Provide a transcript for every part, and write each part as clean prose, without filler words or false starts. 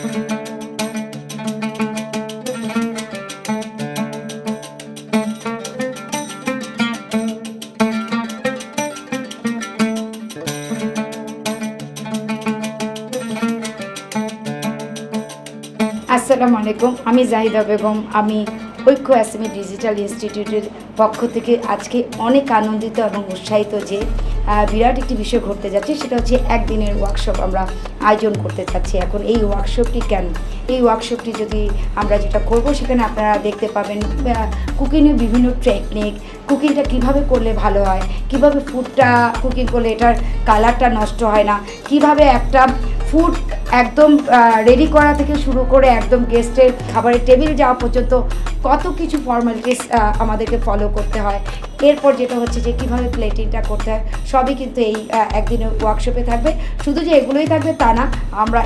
আসসালামু আলাইকুম, আমি জাহিদা বেগম। আমি ঐক্য এসএমই ডিজিটাল ইনস্টিটিউটের পক্ষ থেকে আজকে অনেক আনন্দিত এবং উৎসাহিত যে বিরাট একটি বিষয় ঘটতে যাচ্ছে, সেটা হচ্ছে একদিনের ওয়ার্কশপ আমরা আয়োজন করতে চাচ্ছি। এখন এই ওয়ার্কশপটি কেন, এই ওয়ার্কশপটি যদি আমরা যেটা করব, সেখানে আপনারা দেখতে পাবেন কুকিংয়ের বিভিন্ন টেকনিক, কুকিংটা কিভাবে করলে ভালো হয়, কিভাবে ফুডটা কুকিং করলে এটার কালারটা নষ্ট হয় না, কিভাবে একটা ফুড একদম রেডি করা থেকে শুরু করে একদম গেস্টের খাবারের টেবিল যাওয়া পর্যন্ত কত কিছু ফর্মালিটিস আমাদেরকে ফলো করতে হয়। এরপর যেটা হচ্ছে যে কীভাবে প্লেটিংটা করতে হয়, সবই কিন্তু এই একদিনের ওয়ার্কশপে থাকবে। শুধু যে এগুলোই থাকবে তা না, আমরা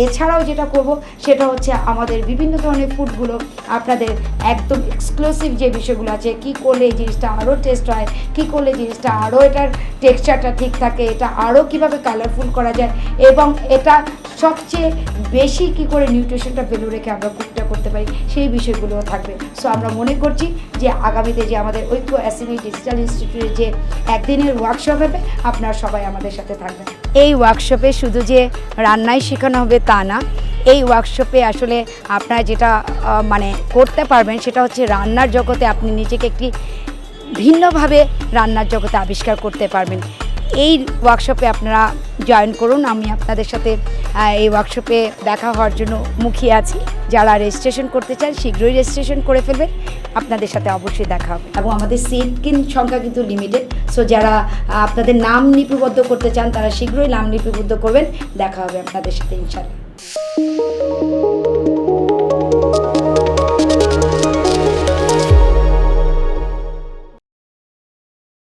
এছাড়াও যেটা করব সেটা হচ্ছে আমাদের বিভিন্ন ধরনের ফুডগুলো আপনাদের একদম এক্সক্লুসিভ যে বিষয়গুলো আছে, কি করলে এই জিনিসটা আরও টেস্ট হয়, কি করলে জিনিসটা আরও এটার টেক্সচারটা ঠিক থাকে, এটা আরও কীভাবে কালারফুল করা যায়, এবং এটা সবচেয়ে বেশি কি করে নিউট্রিশনটা ভ্যালু রেখে আমরা কুকটা করতে পারি, সেই বিষয়গুলোও থাকবে। সো আমরা মনে করছি যে আগামীতে যে আমাদের ঐক্য এসএমই ডিজিটাল ইনস্টিটিউটের যে একদিনের ওয়ার্কশপ হবে, আপনারা সবাই আমাদের সাথে থাকবেন। এই ওয়ার্কশপে শুধু যে রান্নাই শেখানো হবে তা না, এই ওয়ার্কশপে আসলে আপনারা যেটা করতে পারবেন সেটা হচ্ছে রান্নার জগতে আপনি নিজেকে একটি ভিন্নভাবে রান্নার জগতে আবিষ্কার করতে পারবেন। এই ওয়ার্কশপে আপনারা জয়েন করুন। আমি আপনাদের সাথে এই ওয়ার্কশপে দেখা হওয়ার জন্য মুখিয়ে আছি। যারা রেজিস্ট্রেশন করতে চান শীঘ্রই রেজিস্ট্রেশন করে ফেলবেন, আপনাদের সাথে অবশ্যই দেখা হবে। এবং আমাদের সিট সংখ্যা কিন্তু লিমিটেড। সো যারা আপনাদের নাম লিপিবদ্ধ করতে চান তারা শীঘ্রই নাম লিপিবদ্ধ করবেন। দেখা হবে আপনাদের সাথে ইনশাআল্লাহ।